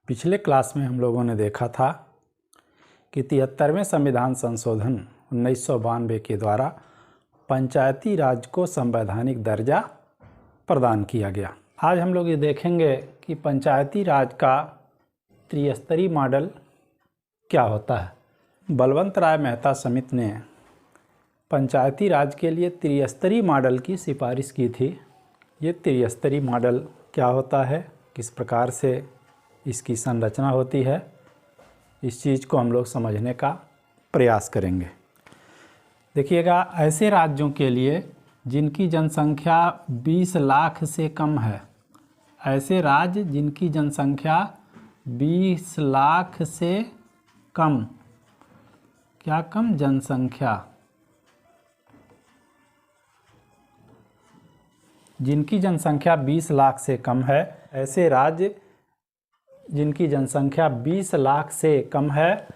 पिछले क्लास में हम लोगों ने देखा था कि 73वें संविधान संशोधन 1992 के द्वारा पंचायती राज को संवैधानिक दर्जा प्रदान किया गया। आज हम लोग ये देखेंगे कि पंचायती राज का त्रिस्तरीय मॉडल क्या होता है। बलवंत राय मेहता समिति ने पंचायती राज के लिए त्रिस्तरीय मॉडल की सिफारिश की थी। ये त्रिस्तरीय मॉडल क्या होता है, किस प्रकार से इसकी संरचना होती है, इस चीज़ को हम लोग समझने का प्रयास करेंगे। देखिएगा, ऐसे राज्यों के लिए जिनकी जनसंख्या 20 लाख से कम है, ऐसे राज्य जिनकी जनसंख्या 20 लाख से कम, क्या कम, जनसंख्या, जिनकी जनसंख्या 20 लाख से कम है, ऐसे राज्य जिनकी जनसंख्या 20 लाख से कम है,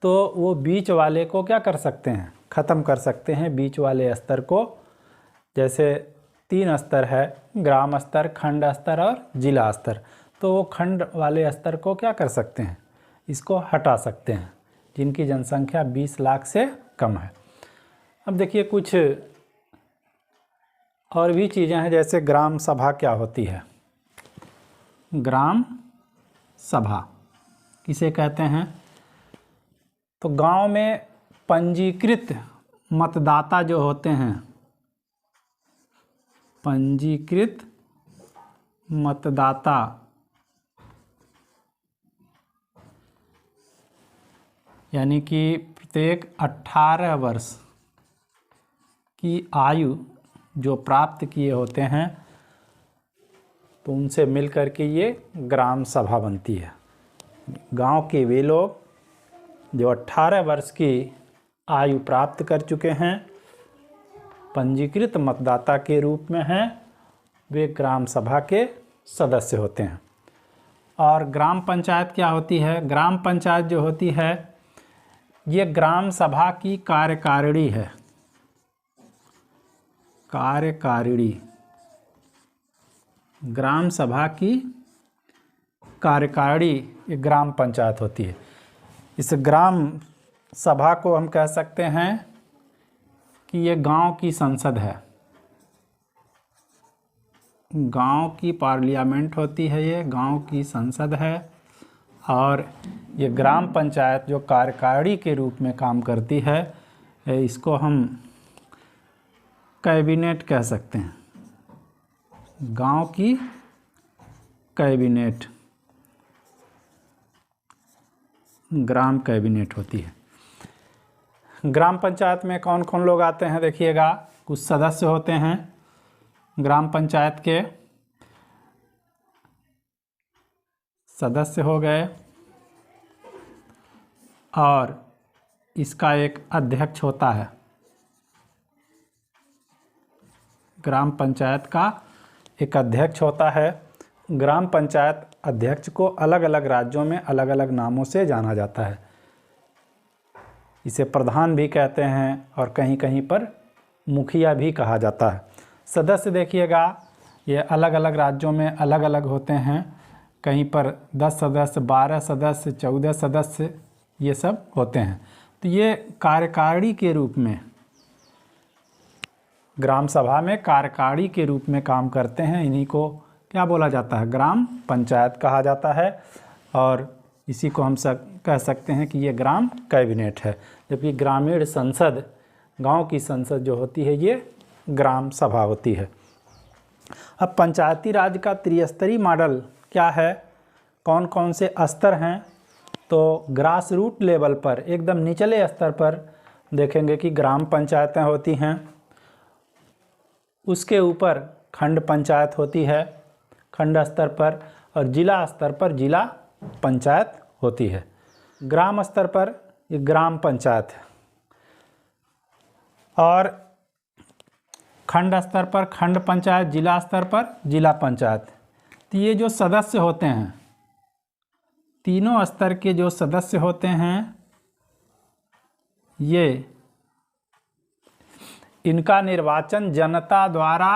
तो वो बीच वाले को क्या कर सकते हैं, ख़त्म कर सकते हैं। बीच वाले स्तर को, जैसे 3 स्तर है, ग्राम स्तर, खंड स्तर और जिला स्तर, तो वो खंड वाले स्तर को क्या कर सकते हैं, इसको हटा सकते हैं, जिनकी जनसंख्या 20 लाख से कम है। अब देखिए, कुछ और भी चीज़ें हैं, जैसे ग्राम सभा क्या होती है। ग्राम सभा किसे कहते हैं? तो गांव में पंजीकृत मतदाता जो होते हैं, पंजीकृत मतदाता, यानी कि प्रत्येक 18 वर्ष की आयु जो प्राप्त किए होते हैं, तो उनसे मिलकर के ये ग्राम सभा बनती है। गांव के वे लोग जो 18 वर्ष की आयु प्राप्त कर चुके हैं, पंजीकृत मतदाता के रूप में हैं, वे ग्राम सभा के सदस्य होते हैं। और ग्राम पंचायत क्या होती है? ग्राम पंचायत जो होती है, ये ग्राम सभा की कार्यकारिणी है। कार्यकारिणी, ग्राम सभा की कार्यकारिणी ये ग्राम पंचायत होती है। इस ग्राम सभा को हम कह सकते हैं कि ये गांव की संसद है, गांव की पार्लियामेंट होती है, ये गांव की संसद है। और ये ग्राम पंचायत जो कार्यकारिणी के रूप में काम करती है, इसको हम कैबिनेट कह सकते हैं। गांव की कैबिनेट, ग्राम कैबिनेट होती है। ग्राम पंचायत में कौन कौन लोग आते हैं? देखिएगा, कुछ सदस्य होते हैं ग्राम पंचायत के, सदस्य हो गए, और इसका एक अध्यक्ष होता है। ग्राम पंचायत का एक अध्यक्ष होता है। ग्राम पंचायत अध्यक्ष को अलग अलग राज्यों में अलग अलग नामों से जाना जाता है। इसे प्रधान भी कहते हैं और कहीं कहीं पर मुखिया भी कहा जाता है। सदस्य देखिएगा, ये अलग अलग राज्यों में अलग अलग होते हैं। कहीं पर 10 सदस्य, 12 सदस्य, 14 सदस्य, ये सब होते हैं। तो ये कार्यकारिणी के रूप में, ग्राम सभा में कार्यकारिणी के रूप में काम करते हैं। इन्हीं को क्या बोला जाता है? ग्राम पंचायत कहा जाता है। और इसी को हम कह सकते हैं कि ये ग्राम कैबिनेट है। जबकि ग्रामीण संसद, गांव की संसद जो होती है, ये ग्राम सभा होती है। अब पंचायती राज का त्रिस्तरीय मॉडल क्या है, कौन कौन से स्तर हैं? तो ग्रास रूट लेवल पर, एकदम निचले स्तर पर देखेंगे कि ग्राम पंचायतें होती हैं। उसके ऊपर खंड पंचायत होती है, खंड स्तर पर, और जिला स्तर पर जिला पंचायत होती है। ग्राम स्तर पर ये ग्राम पंचायत है, और खंड स्तर पर खंड पंचायत, जिला स्तर पर जिला पंचायत। तो ये जो सदस्य होते हैं, तीनों स्तर के जो सदस्य होते हैं, ये इनका निर्वाचन जनता द्वारा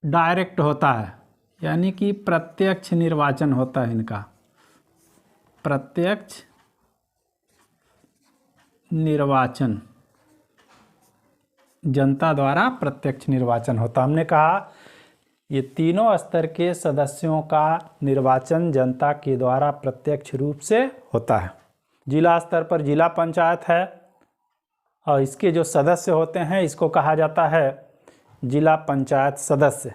डायरेक्ट होता है, यानी कि प्रत्यक्ष निर्वाचन होता है इनका। प्रत्यक्ष निर्वाचन, जनता द्वारा प्रत्यक्ष निर्वाचन होता। हमने कहा ये तीनों स्तर के सदस्यों का निर्वाचन जनता के द्वारा प्रत्यक्ष रूप से होता है। जिला स्तर पर जिला पंचायत है और इसके जो सदस्य होते हैं इसको कहा जाता है जिला पंचायत सदस्य,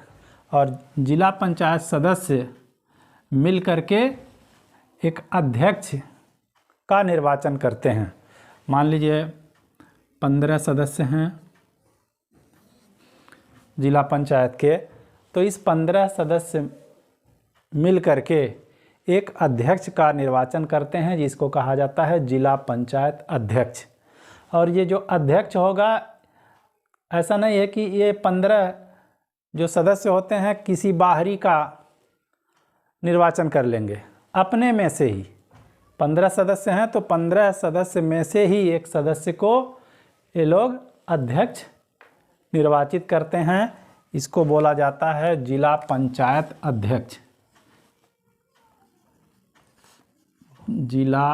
और जिला पंचायत सदस्य मिल करके एक अध्यक्ष का निर्वाचन करते हैं। मान लीजिए 15 सदस्य हैं जिला पंचायत के, तो इस 15 सदस्य मिल करके एक अध्यक्ष का निर्वाचन करते हैं जिसको कहा जाता है जिला पंचायत अध्यक्ष। और ये जो अध्यक्ष होगा, ऐसा नहीं है कि ये 15 जो सदस्य होते हैं किसी बाहरी का निर्वाचन कर लेंगे, अपने में से ही 15 सदस्य हैं तो 15 सदस्य में से ही एक सदस्य को ये लोग अध्यक्ष निर्वाचित करते हैं। इसको बोला जाता है जिला पंचायत अध्यक्ष। जिला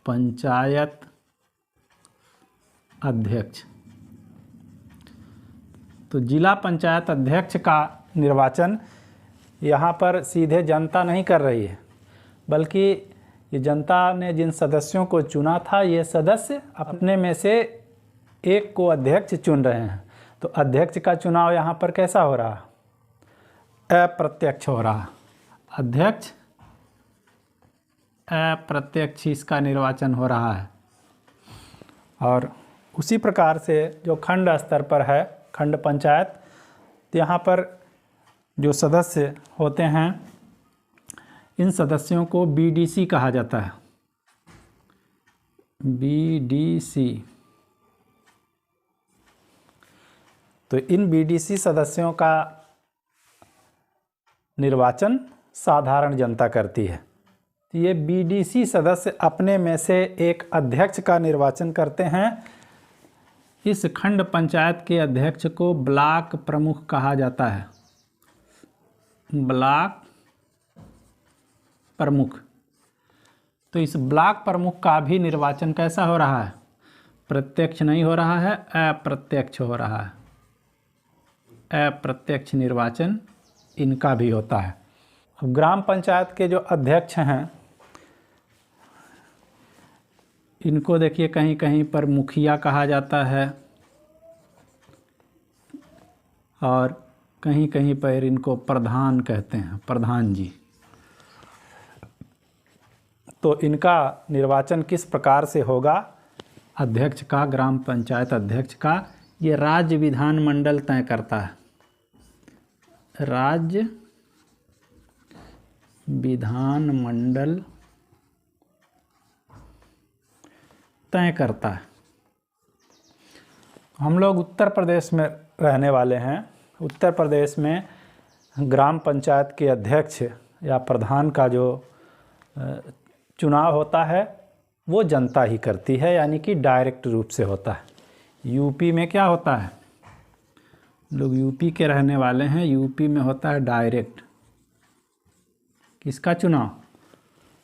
पंचायत अध्यक्ष। तो जिला पंचायत अध्यक्ष का निर्वाचन यहाँ पर सीधे जनता नहीं कर रही है, बल्कि ये जनता ने जिन सदस्यों को चुना था ये सदस्य अपने में से एक को अध्यक्ष चुन रहे हैं। तो अध्यक्ष का चुनाव यहाँ पर कैसा हो रहा? अप्रत्यक्ष हो रहा। अध्यक्ष अप्रत्यक्ष इसका निर्वाचन हो रहा है। और उसी प्रकार से जो खंड स्तर पर है, खंड पंचायत, तो यहाँ पर जो सदस्य होते हैं इन सदस्यों को बीडीसी कहा जाता है। बीडीसी। तो इन बीडीसी सदस्यों का निर्वाचन साधारण जनता करती है। तो ये बीडीसी सदस्य अपने में से एक अध्यक्ष का निर्वाचन करते हैं। इस खंड पंचायत के अध्यक्ष को ब्लॉक प्रमुख कहा जाता है। ब्लॉक प्रमुख। तो इस ब्लॉक प्रमुख का भी निर्वाचन कैसा हो रहा है? प्रत्यक्ष नहीं हो रहा है, अप्रत्यक्ष हो रहा है। अप्रत्यक्ष निर्वाचन इनका भी होता है। अब ग्राम पंचायत के जो अध्यक्ष हैं इनको देखिए कहीं कहीं पर मुखिया कहा जाता है और कहीं कहीं पर इनको प्रधान कहते हैं, प्रधान जी। तो इनका निर्वाचन किस प्रकार से होगा? अध्यक्ष का, ग्राम पंचायत अध्यक्ष का, ये राज्य विधानमंडल तय करता है। राज्य विधानमंडल तय करता है। हम लोग उत्तर प्रदेश में रहने वाले हैं। उत्तर प्रदेश में ग्राम पंचायत के अध्यक्ष या प्रधान का जो चुनाव होता है वो जनता ही करती है, यानी कि डायरेक्ट रूप से होता है। यूपी में क्या होता है? लोग यूपी के रहने वाले हैं। यूपी में होता है डायरेक्ट। किसका चुनाव?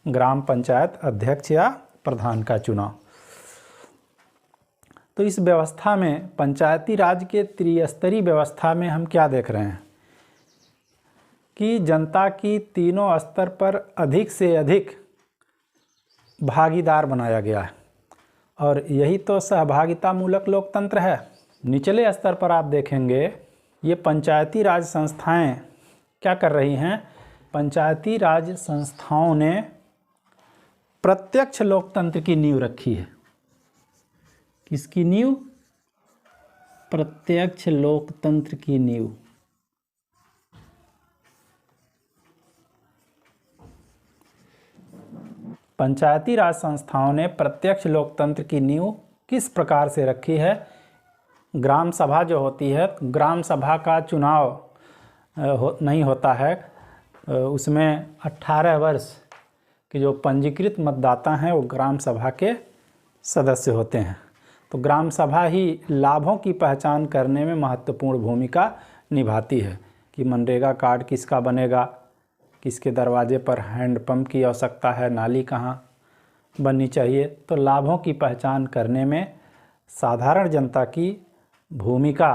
ग्राम पंचायत अध्यक्ष या प्रधान का चुनाव। तो इस व्यवस्था में, पंचायती राज के त्रिस्तरीय व्यवस्था में हम क्या देख रहे हैं कि जनता की तीनों स्तर पर अधिक से अधिक भागीदार बनाया गया है। और यही तो सहभागिता मूलक लोकतंत्र है। निचले स्तर पर आप देखेंगे ये पंचायती राज संस्थाएं क्या कर रही हैं? पंचायती राज संस्थाओं ने प्रत्यक्ष लोकतंत्र की नींव रखी है। किसकी नींव? प्रत्यक्ष लोकतंत्र की नींव। पंचायती राज संस्थाओं ने प्रत्यक्ष लोकतंत्र की नींव किस प्रकार से रखी है? ग्राम सभा जो होती है, ग्राम सभा का चुनाव नहीं होता है। उसमें 18 वर्ष के जो पंजीकृत मतदाता हैं वो ग्राम सभा के सदस्य होते हैं। तो ग्राम सभा ही लाभों की पहचान करने में महत्वपूर्ण भूमिका निभाती है कि मनरेगा कार्ड किसका बनेगा, किसके दरवाजे पर हैंडपम्प की आवश्यकता है, नाली कहाँ बननी चाहिए। तो लाभों की पहचान करने में साधारण जनता की भूमिका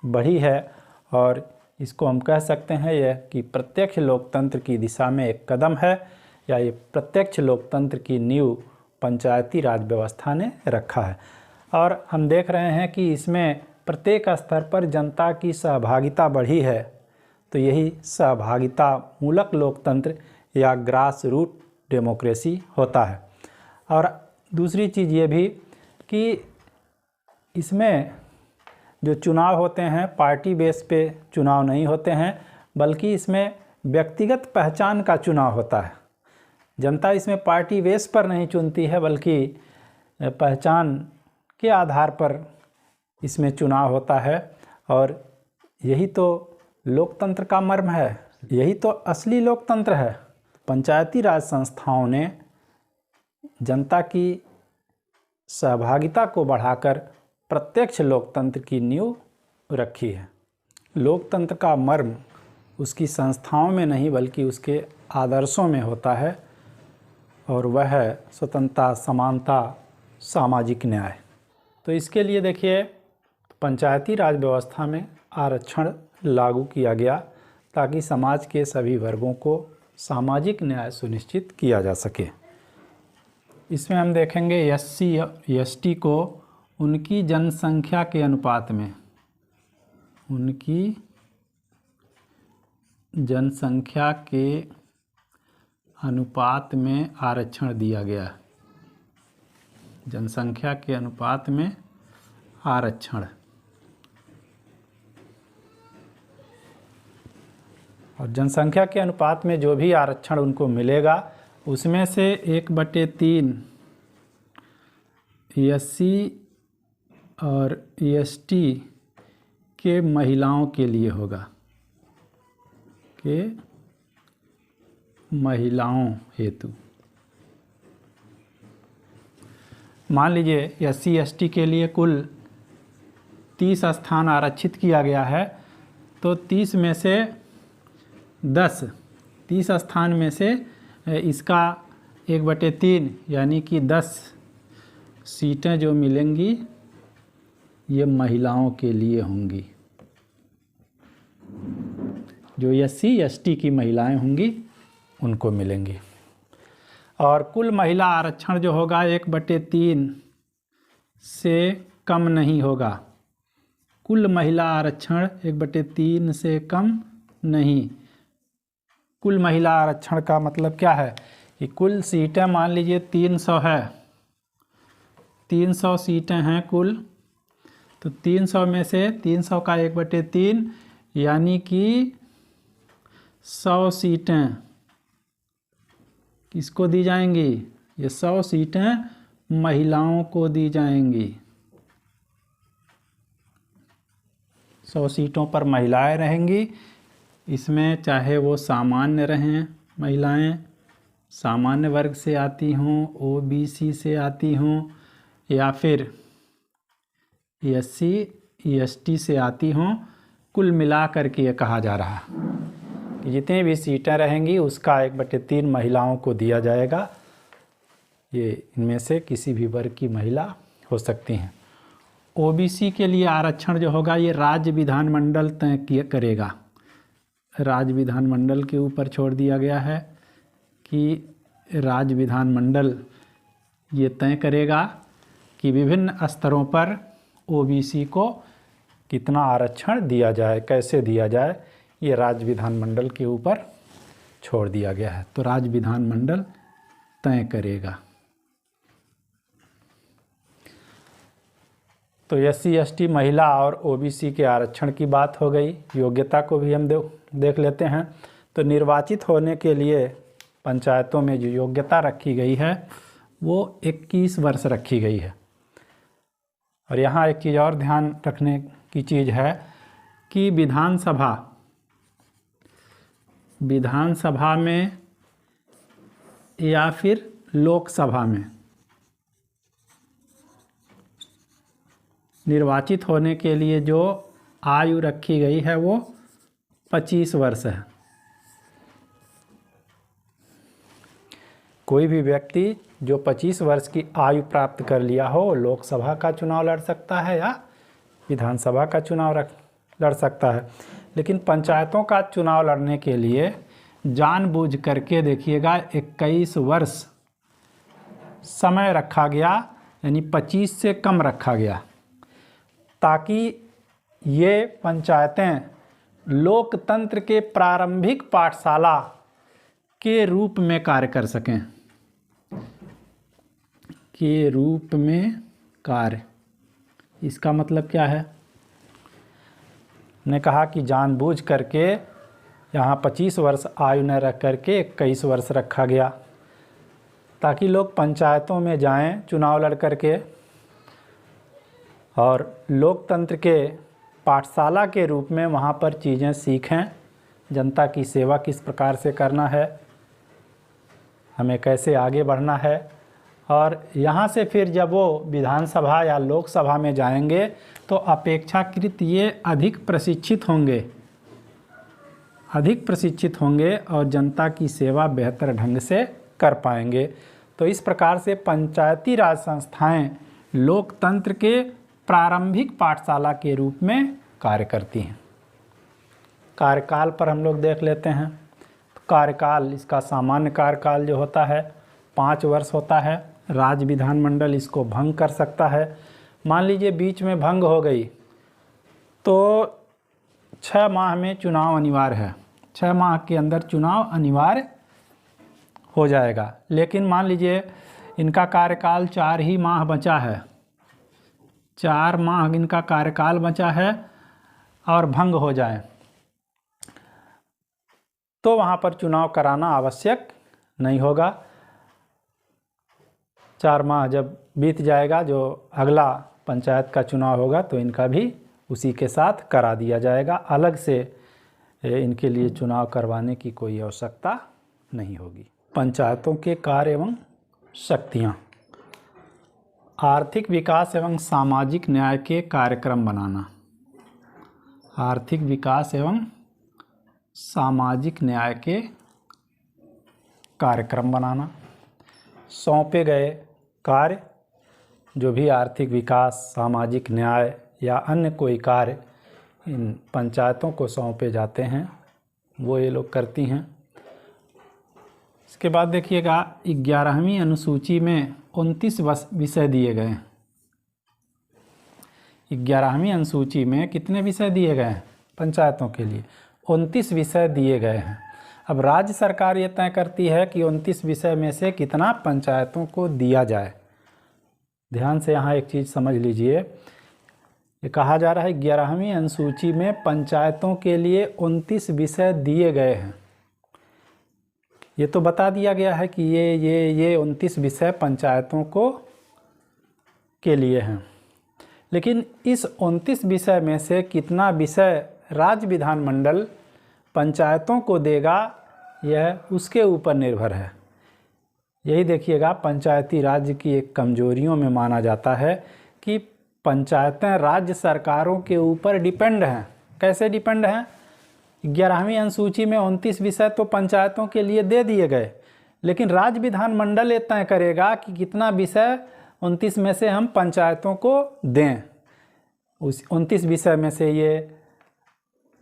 बढ़ी है और इसको हम कह सकते हैं यह कि प्रत्यक्ष लोकतंत्र की दिशा में एक कदम है, या ये प्रत्यक्ष लोकतंत्र की नींव पंचायती राज व्यवस्था ने रखा है। और हम देख रहे हैं कि इसमें प्रत्येक स्तर पर जनता की सहभागिता बढ़ी है। तो यही सहभागिता मूलक लोकतंत्र या ग्रास रूट डेमोक्रेसी होता है। और दूसरी चीज़ ये भी कि इसमें जो चुनाव होते हैं पार्टी बेस पे चुनाव नहीं होते हैं, बल्कि इसमें व्यक्तिगत पहचान का चुनाव होता है। जनता इसमें पार्टी बेस पर नहीं चुनती है, बल्कि पहचान के आधार पर इसमें चुनाव होता है। और यही तो लोकतंत्र का मर्म है, यही तो असली लोकतंत्र है। पंचायती राज संस्थाओं ने जनता की सहभागिता को बढ़ाकर प्रत्यक्ष लोकतंत्र की नींव रखी है। लोकतंत्र का मर्म उसकी संस्थाओं में नहीं बल्कि उसके आदर्शों में होता है, और वह है स्वतंत्रता, समानता, सामाजिक न्याय। तो इसके लिए देखिए पंचायती राज व्यवस्था में आरक्षण लागू किया गया ताकि समाज के सभी वर्गों को सामाजिक न्याय सुनिश्चित किया जा सके। इसमें हम देखेंगे एससी एसटी को उनकी जनसंख्या के अनुपात में, उनकी जनसंख्या के अनुपात में आरक्षण दिया गया। जनसंख्या के अनुपात में आरक्षण, और जनसंख्या के अनुपात में जो भी आरक्षण उनको मिलेगा उसमें से 1/3 एससी और एसटी के महिलाओं के लिए होगा, के महिलाओं हेतु। मान लीजिए एससी एसटी के लिए कुल 30 स्थान आरक्षित किया गया है, तो 30 में से 30 स्थान में से इसका 1/3 यानी कि 10 सीटें जो मिलेंगी ये महिलाओं के लिए होंगी। जो एससी एसटी की महिलाएं होंगी उनको मिलेंगी। और कुल महिला आरक्षण जो होगा 1/3 से कम नहीं होगा। कुल महिला आरक्षण 1/3 से कम नहीं। कुल महिला आरक्षण का मतलब क्या है कि कुल सीटें मान लीजिए 300 है, 300 सीटें हैं कुल, तो 300 में से 300 का 1/3 यानी कि 100 सीटें किसको दी जाएंगी? ये 100 सीटें महिलाओं को दी जाएंगी। 100 सीटों पर महिलाएं रहेंगी। इसमें चाहे वो सामान्य रहें, महिलाएं सामान्य वर्ग से आती हों, ओबीसी से आती हों, या फिर एससी एसटी से आती हों, कुल मिला करके ये कहा जा रहा है कि जितनी भी सीटें रहेंगी उसका 1/3 महिलाओं को दिया जाएगा। ये इनमें से किसी भी वर्ग की महिला हो सकती हैं। ओबीसी के लिए आरक्षण जो होगा ये राज्य विधानमंडल तय करेगा। राज्य विधानमंडल के ऊपर छोड़ दिया गया है कि राज्य विधानमंडल ये तय करेगा कि विभिन्न स्तरों पर ओबीसी को कितना आरक्षण दिया जाए, कैसे दिया जाए, ये राज्य विधानमंडल के ऊपर छोड़ दिया गया है। तो राज्य विधानमंडल तय करेगा। तो एससी एसटी महिला और ओबीसी के आरक्षण की बात हो गई। योग्यता को भी हम देख लेते हैं। तो निर्वाचित होने के लिए पंचायतों में जो योग्यता रखी गई है वो 21 वर्ष रखी गई है। और यहाँ एक चीज़ और ध्यान रखने की चीज़ है कि विधानसभा में या फिर लोकसभा में निर्वाचित होने के लिए जो आयु रखी गई है वो 25 वर्ष है। कोई भी व्यक्ति जो 25 वर्ष की आयु प्राप्त कर लिया हो लोकसभा का चुनाव लड़ सकता है या विधानसभा का चुनाव लड़ सकता है। लेकिन पंचायतों का चुनाव लड़ने के लिए जानबूझ करके देखिएगा 21 वर्ष समय रखा गया, यानी 25 से कम रखा गया, ताकि ये पंचायतें लोकतंत्र के प्रारंभिक पाठशाला के रूप में कार्य कर सकें। के रूप में कार्य, इसका मतलब क्या है? ने कहा कि जानबूझ करके यहाँ 25 वर्ष आयु न रख करके 21 वर्ष रखा गया, ताकि लोग पंचायतों में जाएं चुनाव लड़ करके और लोकतंत्र के पाठशाला के रूप में वहाँ पर चीज़ें सीखें, जनता की सेवा किस प्रकार से करना है, हमें कैसे आगे बढ़ना है, और यहाँ से फिर जब वो विधानसभा या लोकसभा में जाएंगे तो अपेक्षाकृत ये अधिक प्रशिक्षित होंगे और जनता की सेवा बेहतर ढंग से कर पाएंगे। तो इस प्रकार से पंचायती राज संस्थाएं लोकतंत्र के प्रारंभिक पाठशाला के रूप में कार्य करती हैं। कार्यकाल पर हम लोग देख लेते हैं। तो कार्यकाल, इसका सामान्य कार्यकाल जो होता है 5 वर्ष होता है। राज्य विधानमंडल इसको भंग कर सकता है। मान लीजिए बीच में भंग हो गई तो 6 माह में चुनाव अनिवार्य है, 6 माह के अंदर चुनाव अनिवार्य हो जाएगा। लेकिन मान लीजिए इनका कार्यकाल 4 ही माह बचा है, 4 माह इनका कार्यकाल बचा है और भंग हो जाए तो वहाँ पर चुनाव कराना आवश्यक नहीं होगा। 4 माह जब बीत जाएगा, जो अगला पंचायत का चुनाव होगा तो इनका भी उसी के साथ करा दिया जाएगा। अलग से इनके लिए चुनाव करवाने की कोई आवश्यकता नहीं होगी। पंचायतों के कार्य एवं शक्तियाँ। आर्थिक विकास एवं सामाजिक न्याय के कार्यक्रम बनाना। आर्थिक विकास एवं सामाजिक न्याय के कार्यक्रम बनाना। सौंपे गए कार्य, जो भी आर्थिक विकास, सामाजिक न्याय या अन्य कोई कार्य इन पंचायतों को सौंपे जाते हैं वो ये लोग करती हैं। इसके बाद देखिएगा 11वीं अनुसूची में 29 विषय दिए गए हैं। 11वीं अनुसूची में कितने विषय दिए गए हैं पंचायतों के लिए? 29 विषय दिए गए हैं। अब राज्य सरकार ये तय करती है कि 29 विषय में से कितना पंचायतों को दिया जाए। ध्यान से यहाँ एक चीज़ समझ लीजिए, ये कहा जा रहा है 11वीं अनुसूची में पंचायतों के लिए 29 विषय दिए गए हैं। ये तो बता दिया गया है कि ये 29 विषय पंचायतों को के लिए हैं, लेकिन इस 29 विषय में से कितना विषय राज्य विधानमंडल पंचायतों को देगा यह उसके ऊपर निर्भर है। यही देखिएगा पंचायती राज्य की एक कमजोरियों में माना जाता है कि पंचायतें राज्य सरकारों के ऊपर डिपेंड हैं। कैसे डिपेंड हैं? 11वीं अनुसूची में 29 विषय तो पंचायतों के लिए दे दिए गए, लेकिन राज्य विधानमंडल ये तय करेगा कि कितना विषय 29 में से हम पंचायतों को दें। उस 29 विषय में से ये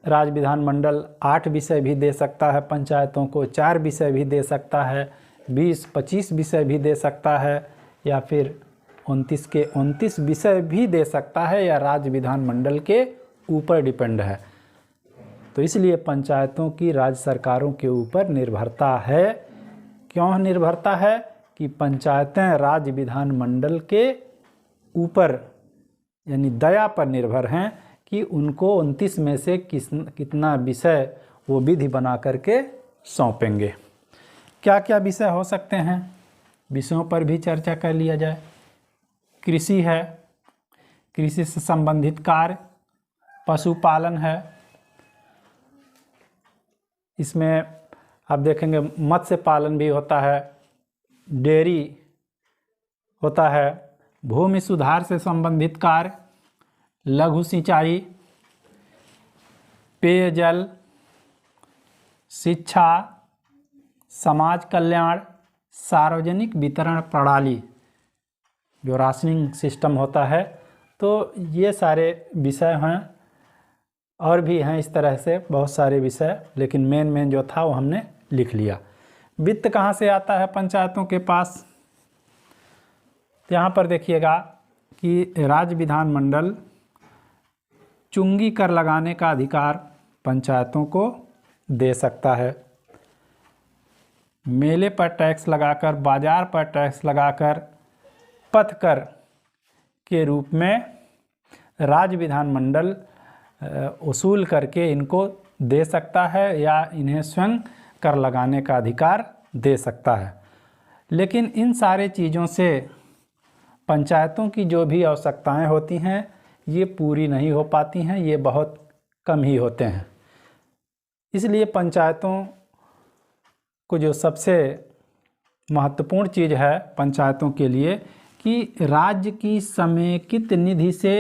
राज्य विधानमंडल 8 विषय भी दे सकता है पंचायतों को, 4 विषय भी दे सकता है, 20-25 विषय भी दे सकता है, या फिर 29 के 29 विषय भी दे सकता है, या राज्य विधानमंडल के ऊपर डिपेंड है। तो इसलिए पंचायतों की राज्य सरकारों के ऊपर निर्भरता है। क्यों निर्भरता है? कि पंचायतें राज्य विधानमंडल के ऊपर यानी दया पर निर्भर हैं कि उनको 29 में से कितना विषय वो विधि बना करके सौंपेंगे। क्या क्या विषय हो सकते हैं, विषयों पर भी चर्चा कर लिया जाए। कृषि है, कृषि से संबंधित कार्य, पशुपालन है, इसमें आप देखेंगे मत्स्य पालन भी होता है, डेयरी होता है, भूमि सुधार से संबंधित कार्य, लघु सिंचाई, पेयजल, शिक्षा, समाज कल्याण, सार्वजनिक वितरण प्रणाली, जो राशनिंग सिस्टम होता है। तो ये सारे विषय हैं, और भी हैं इस तरह से बहुत सारे विषय, लेकिन मेन जो था वो हमने लिख लिया। वित्त कहाँ से आता है पंचायतों के पास? यहाँ पर देखिएगा कि राज्य विधानमंडल चुंगी कर लगाने का अधिकार पंचायतों को दे सकता है। मेले पर टैक्स लगाकर, बाजार पर टैक्स लगाकर, पथ कर के रूप में राज्य विधानमंडल वसूल करके इनको दे सकता है, या इन्हें स्वयं कर लगाने का अधिकार दे सकता है। लेकिन इन सारे चीज़ों से पंचायतों की जो भी आवश्यकताएं होती हैं ये पूरी नहीं हो पाती हैं, ये बहुत कम ही होते हैं। इसलिए पंचायतों को जो सबसे महत्वपूर्ण चीज़ है पंचायतों के लिए कि राज्य की समेकित निधि से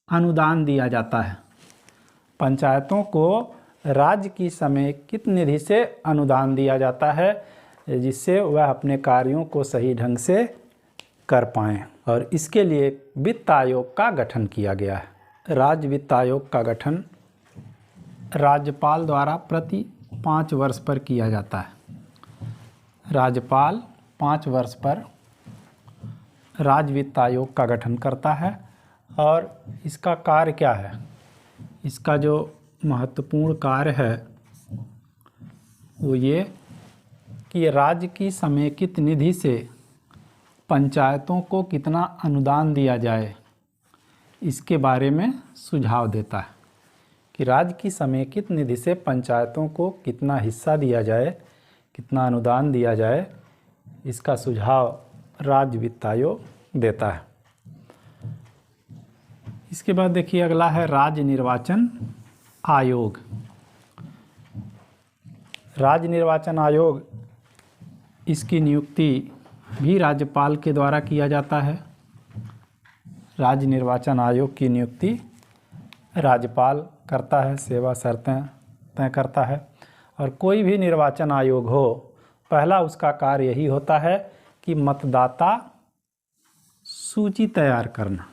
अनुदान दिया जाता है। पंचायतों को राज्य की समेकित निधि से अनुदान दिया जाता है, जिससे वह अपने कार्यों को सही ढंग से कर पाएँ, और इसके लिए वित्त आयोग का गठन किया गया है। राज्य वित्त आयोग का गठन राज्यपाल द्वारा प्रति 5 वर्ष पर किया जाता है। राज्यपाल 5 वर्ष पर राज्य वित्त आयोग का गठन करता है, और इसका कार्य क्या है? इसका जो महत्वपूर्ण कार्य है वो ये कि राज्य की समेकित निधि से पंचायतों को कितना अनुदान दिया जाए, इसके बारे में सुझाव देता है कि राज्य की समेकित निधि से पंचायतों को कितना हिस्सा दिया जाए, कितना अनुदान दिया जाए, इसका सुझाव राज्य वित्त आयोग देता है। इसके बाद देखिए अगला है राज्य निर्वाचन आयोग। राज्य निर्वाचन आयोग, इसकी नियुक्ति भी राज्यपाल के द्वारा किया जाता है। राज्य निर्वाचन आयोग की नियुक्ति राज्यपाल करता है, सेवा शर्तें तय करता है। और कोई भी निर्वाचन आयोग हो, पहला उसका कार्य यही होता है कि मतदाता सूची तैयार करना,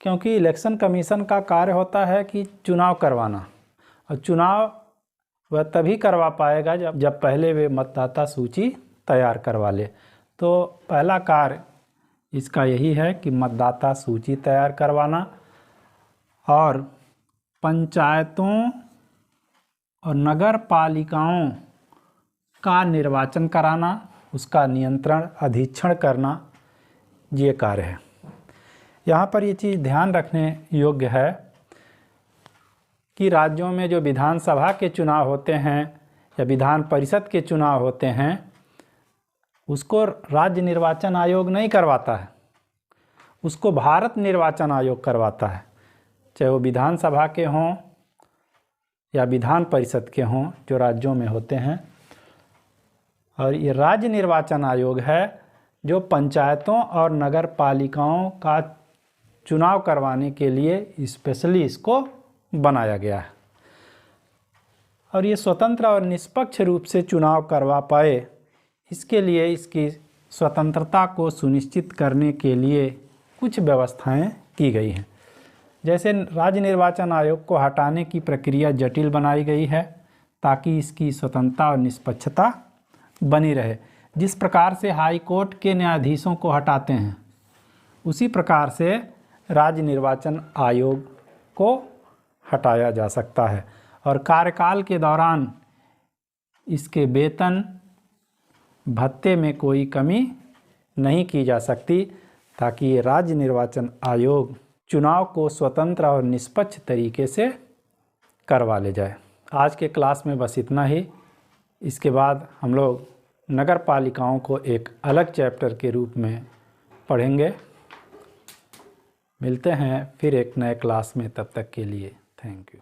क्योंकि इलेक्शन कमीशन का कार्य होता है कि चुनाव करवाना, और चुनाव वह तभी करवा पाएगा जब पहले वे मतदाता सूची तैयार करवा ले। तो पहला कार्य इसका यही है कि मतदाता सूची तैयार करवाना, और पंचायतों और नगर पालिकाओं का निर्वाचन कराना, उसका नियंत्रण अधीक्षण करना, ये कार्य है। यहाँ पर ये चीज़ ध्यान रखने योग्य है कि राज्यों में जो विधानसभा के चुनाव होते हैं या विधान परिषद के चुनाव होते हैं, उसको राज्य निर्वाचन आयोग नहीं करवाता है, उसको भारत निर्वाचन आयोग करवाता है। चाहे वो विधानसभा के हों या विधान परिषद के हों जो राज्यों में होते हैं। और ये राज्य निर्वाचन आयोग है जो पंचायतों और नगर पालिकाओं का चुनाव करवाने के लिए स्पेशली इसको बनाया गया है। और ये स्वतंत्र और निष्पक्ष रूप से चुनाव करवा पाए, इसके लिए इसकी स्वतंत्रता को सुनिश्चित करने के लिए कुछ व्यवस्थाएं की गई हैं। जैसे राज्य निर्वाचन आयोग को हटाने की प्रक्रिया जटिल बनाई गई है ताकि इसकी स्वतंत्रता और निष्पक्षता बनी रहे। जिस प्रकार से हाई कोर्ट के न्यायाधीशों को हटाते हैं, उसी प्रकार से राज्य निर्वाचन आयोग को हटाया जा सकता है। और कार्यकाल के दौरान इसके वेतन भत्ते में कोई कमी नहीं की जा सकती, ताकि ये राज्य निर्वाचन आयोग चुनाव को स्वतंत्र और निष्पक्ष तरीके से करवा ले जाए। आज के क्लास में बस इतना ही। इसके बाद हम लोग नगर पालिकाओं को एक अलग चैप्टर के रूप में पढ़ेंगे। मिलते हैं फिर एक नए क्लास में, तब तक के लिए थैंक यू।